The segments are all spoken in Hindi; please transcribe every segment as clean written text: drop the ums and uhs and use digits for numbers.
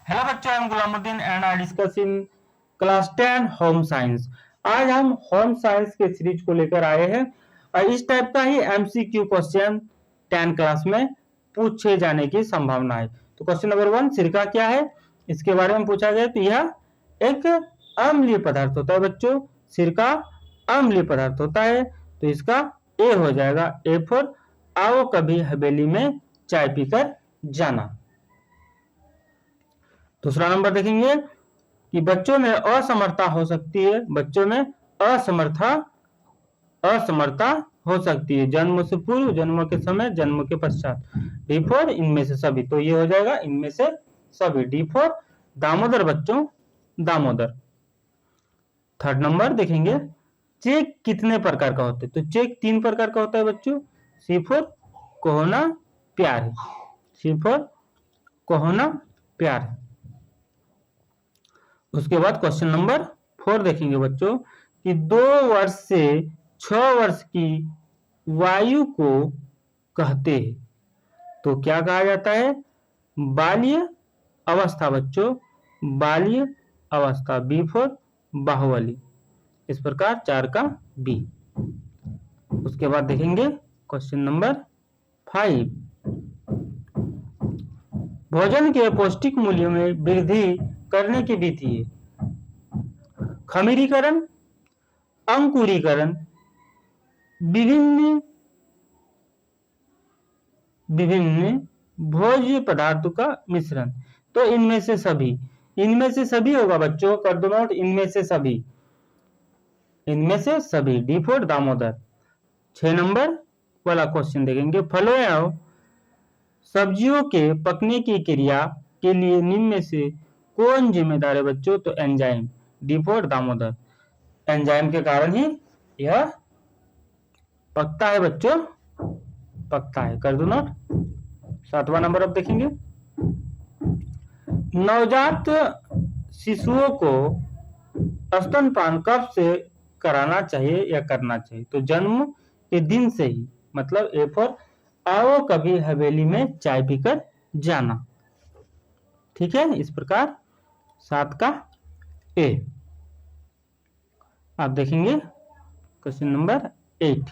हेलो बच्चों, I am Gulamuddin and I discuss in class 10 home science. आज हम होम साइंस के सीरीज को लेकर आए हैं और इस टाइप का ही एमसीक्यू क्वेश्चन 10 क्लास में पूछे जाने की संभावना है। तो क्वेश्चन नंबर 1, सिरका क्या है, इसके बारे में पूछा गया। तो यह एक अम्लीय पदार्थ होता है बच्चों, सिरका अम्लीय पदार्थ होता है। तो इसका ए हो जाएगा, ए फॉर आओ कभी हवेली में चाय पीकर जाना। दूसरा नंबर देखेंगे कि बच्चों में असमर्थता हो सकती है, बच्चों में असमर्थता हो सकती है, जन्म से पूर्व, जन्म के समय, जन्म के पश्चात। डी फॉर इनमें से सभी, तो ये हो जाएगा इनमें से सभी। डी फॉर दामोदर बच्चों, दामोदर। थर्ड नंबर देखेंगे, चेक कितने प्रकार का होता है। तो चेक 3 प्रकार का होता है बच्चों। सी फॉर कोहना प्यार है, सी फॉर कोहना प्यार है। उसके बाद क्वेश्चन नंबर 4 देखेंगे बच्चों कि 2 वर्ष से 6 वर्ष की वायु को कहते हैं। तो क्या कहा जाता है? बाल्य अवस्था बच्चों, बाल्य अवस्था। B for Baahubali. इस प्रकार 4 का बी। उसके बाद देखेंगे क्वेश्चन नंबर 5, भोजन के पौष्टिक मूल्यों में वृद्धि करने की विधि है खमीरीकरण, अंकुरीकरण, विभिन्न भोज्य पदार्थों का मिश्रण। तो इनमें से सभी होगा बच्चों, कर दो नोट, इनमें से सभी। D for Damodar. 6 नंबर वाला क्वेश्चन देखेंगे, फलों या सब्जियों के पकने की क्रिया के लिए निम्न में से कौन जिम्मेदार है बच्चों? तो enzyme. D for Damodar. Enzyme के कारण ही यह पकता है बच्चों, पकता है। कर दो नोट। 7वां नंबर अब देखेंगे, नवजात शिशुओं को स्तनपान कब से कराना चाहिए या करना चाहिए? तो जन्म के दिन से ही, मतलब ए फॉर आओ कभी हवेली में चाय पीकर जाना। ठीक है, इस प्रकार 7 का ए। आप देखेंगे क्वेश्चन नंबर 8,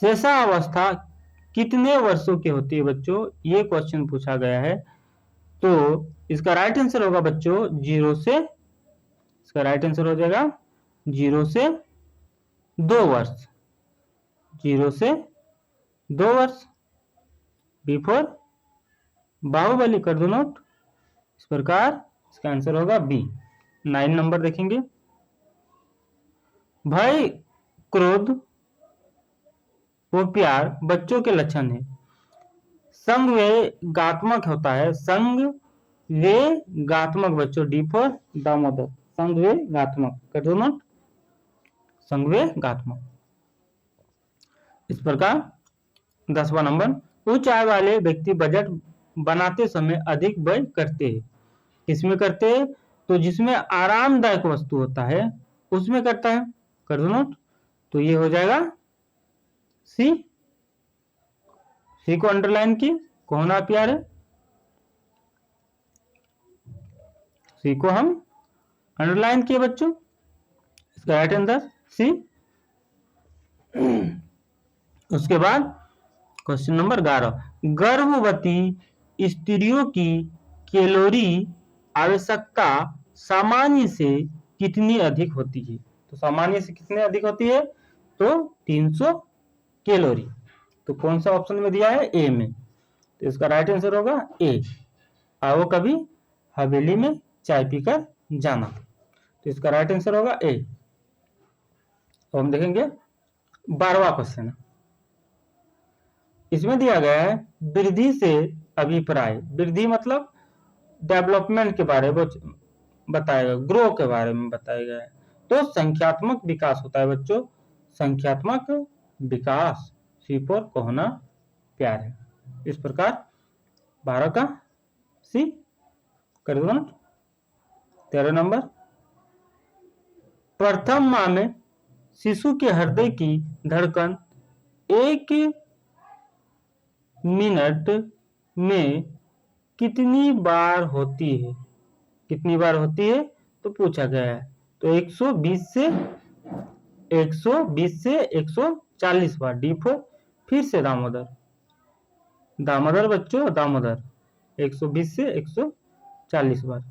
शेषावस्था कितने वर्षों की होती है बच्चों? ये क्वेश्चन पूछा गया है। तो इसका राइट आंसर होगा बच्चों 0 से, इसका राइट आंसर हो जाएगा 0 से 2 वर्ष, 0 से 2 वर्ष। B for Baahubali. कर दो नोट। इस प्रकार इसका आंसर होगा बी। 9 नंबर देखेंगे, भय, क्रोध वो प्यार बच्चों के लक्षण है, संवेगात्मक होता है, संवेगात्मक बच्चों। डी फॉर दामोदर, संवेगात्मक। कर दो नोट, संवेगात्मक। इस प्रकार 10वां नंबर, उच्च आय वाले व्यक्ति बजट बनाते समय अधिक व्यय करते हैं। किसमें करते हैं? तो जिसमें आरामदायक वस्तु होता है उसमें करता है। कर दो नोट। तो ये हो जाएगा सी को अंडरलाइन की, कोहना प्यार है, सी को हम अंडरलाइन किए बच्चों। इसका राइट आंसर सी। उसके बाद क्वेश्चन नंबर 11, गर्भवती स्त्रियों की कैलोरी आवश्यकता सामान्य से कितनी अधिक होती है? तो सामान्य से कितनी अधिक होती है? तो 300 कैलोरी। तो कौन सा ऑप्शन में दिया है? ए में। तो इसका राइट आंसर होगा ए, आओ कभी हवेली में चाय पीकर जाना। तो इसका राइट आंसर होगा ए। तो हम देखेंगे 12वां क्वेश्चन, इसमें दिया गया है वृद्धि से अभिप्राय। वृद्धि मतलब डेवलपमेंट के बारे में बताएगा, ग्रो के बारे में बताया गया है। तो संख्यात्मक विकास होता है बच्चों, संख्यात्मक विकास। सी फॉर कोहना प्यार है। इस प्रकार 12 का सी। कर दो ना। 13 नंबर, प्रथम माह में शिशु के हृदय की धड़कन 1 मिनट में कितनी बार होती है? कितनी बार होती है तो पूछा गया है। तो 120 से 140 बार। D4 फिर से दामोदर, दामोदर बच्चों, दामोदर 120 से 140 बार।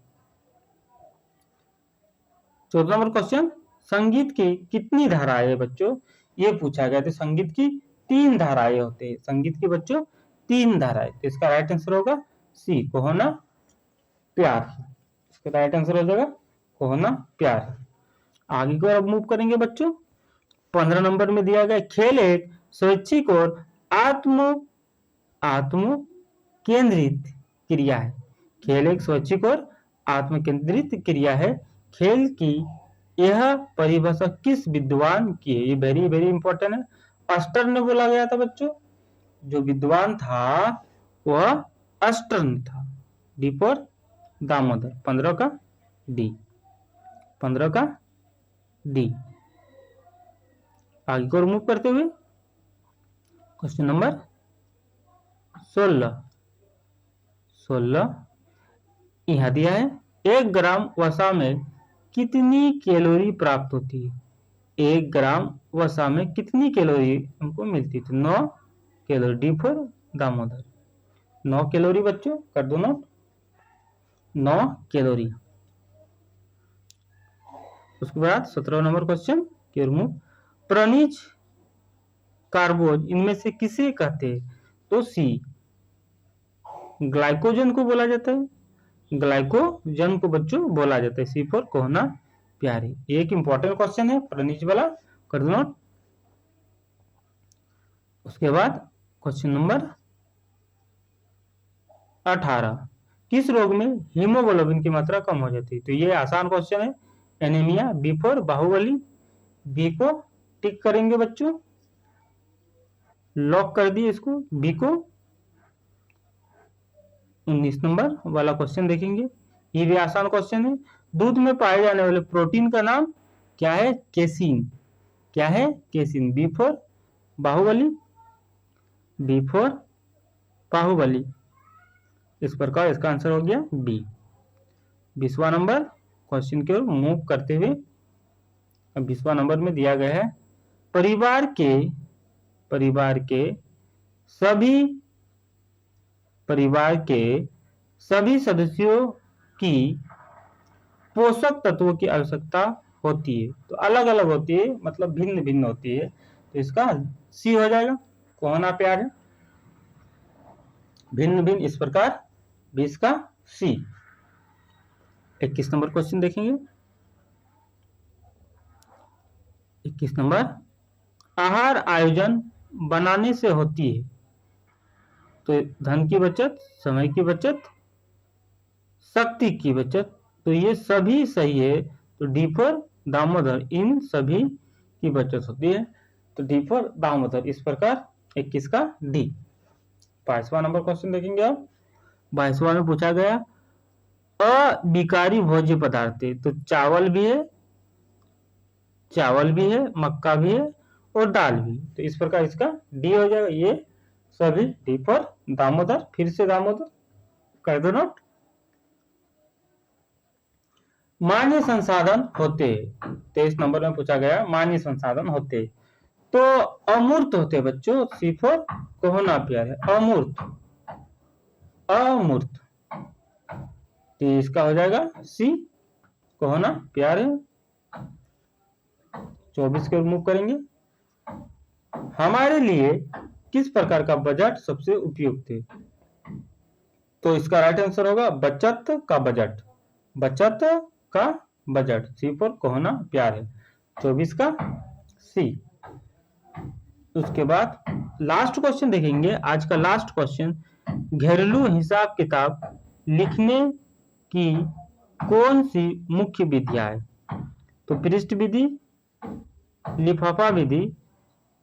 14 नंबर क्वेश्चन, संगीत की कितनी धाराएं है बच्चों? ये पूछा गया। तो संगीत की 3 धाराएं होते हैं। संगीत की बच्चों 3 धाराएं। तो इसका राइट आंसर होगा सी, को होना प्यार। इसका राइट आंसर हो जाएगा को होना प्यार। आगे की ओर अब मूव करेंगे बच्चों। 15 नंबर में दिया गया, खेल एक स्वैच्छिक और आत्म केंद्रित क्रिया है। खेल एक स्वैच्छिक और आत्म केंद्रित क्रिया है। खेल की यह परिभाषा किस विद्वान की है? ये वेरी वेरी इंपॉर्टेंट है। अस्टर ने बोला गया था बच्चों। जो विद्वान था वह अस्टर्न था। D for Damodar. 15 का डी, 15 का डी। आगे को मूव करते हुए क्वेश्चन नंबर 16 यहां दिया है, 1 ग्राम वसा में कितनी कैलोरी प्राप्त होती है? 1 ग्राम वसा में कितनी कैलोरी हमको मिलती थी? 9 calorie. D for Damodar. 9 calorie बच्चों, कर दो नोट, 9 कैलोरी। उसके बाद 17 नंबर क्वेश्चन, प्रणीज कार्बोज इनमें से किसे कहते हैं? तो सी, ग्लाइकोजन को बोला जाता है। ग्लाइकोजन को बच्चों बोला जाता है। सी फॉर कोहना प्यारे। एक इंपॉर्टेंट क्वेश्चन है प्रणीज वाला, कर दो नोट। उसके बाद क्वेश्चन नंबर 18, किस रोग में हीमोग्लोबिन की मात्रा कम हो जाती है? तो ये आसान क्वेश्चन है, anaemia. B for Baahubali. B को टिक करेंगे बच्चों, लॉक कर दिए इसको बी को। 19 नंबर वाला क्वेश्चन देखेंगे, ये भी आसान क्वेश्चन है। दूध में पाए जाने वाले प्रोटीन का नाम क्या है? केसिन। क्या है? Casein. B for Baahubali. B for Baahubali. इस प्रकार इसका आंसर हो गया बी। 20वां नंबर क्वेश्चन की ओर मूव करते हुए, अब 20वां नंबर में दिया गया है, परिवार के सभी सदस्यों की पोषक तत्वों की आवश्यकता होती है। तो अलग अलग होती है, मतलब भिन्न भिन्न होती है। तो इसका सी हो जाएगा, कौन आप प्यार है, भिन्न भिन्न। इस प्रकार 20 का सी। 21 नंबर क्वेश्चन देखेंगे। 21 नंबर, आहार आयोजन बनाने से होती है तो धन की बचत, समय की बचत, शक्ति की बचत। तो ये सभी सही है। तो डी फॉर दामोदर, इन सभी की बचत होती है। तो डी फॉर दामोदर। इस प्रकार 21 का डी। 22वां नंबर क्वेश्चन देखेंगे आप। 22वां में पूछा गया, अविकारी भोज्य पदार्थ है। तो चावल भी है, मक्का भी है और दाल भी। तो इस प्रकार इसका डी हो जाएगा। ये सभी डी फॉर दामोदर। फिर से दामोदर, कर दो नोट। मान्य संसाधन होते, 23 नंबर में पूछा गया, मान्य संसाधन होते तो अमूर्त होते बच्चों। सी फॉर कोहना प्यार है, अमूर्त। तो इसका हो जाएगा सी, कोहना प्यार है। 24 के मूव करेंगे, हमारे लिए किस प्रकार का बजट सबसे उपयुक्त है? तो इसका राइट आंसर होगा बचत का बजट। बचत का बजट। सी फॉर कोहना प्यार है। 24 का सी। उसके बाद लास्ट क्वेश्चन देखेंगे, आज का लास्ट क्वेश्चन, घरेलू हिसाब किताब लिखने की कौन सी मुख्य विधियां है? तो पृष्ठ विधि, लिफाफा विधि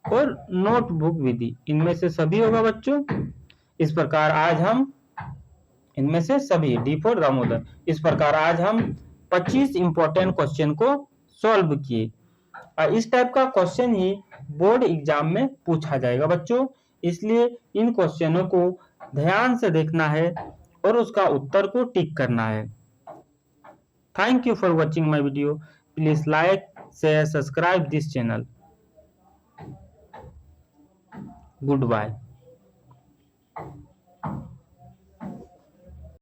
और नोटबुक विधि। इनमें से सभी होगा बच्चों। इस प्रकार आज हम इनमें से सभी, डी फॉर दामोदर। इस प्रकार आज हम 25 इंपॉर्टेंट क्वेश्चन को सॉल्व किए। इस टाइप का क्वेश्चन ही बोर्ड एग्जाम में पूछा जाएगा बच्चों, इसलिए इन क्वेश्चनों को ध्यान से देखना है और उसका उत्तर को टिक करना है। Thank you for watching my video. Please like, share, subscribe this channel. Good bye.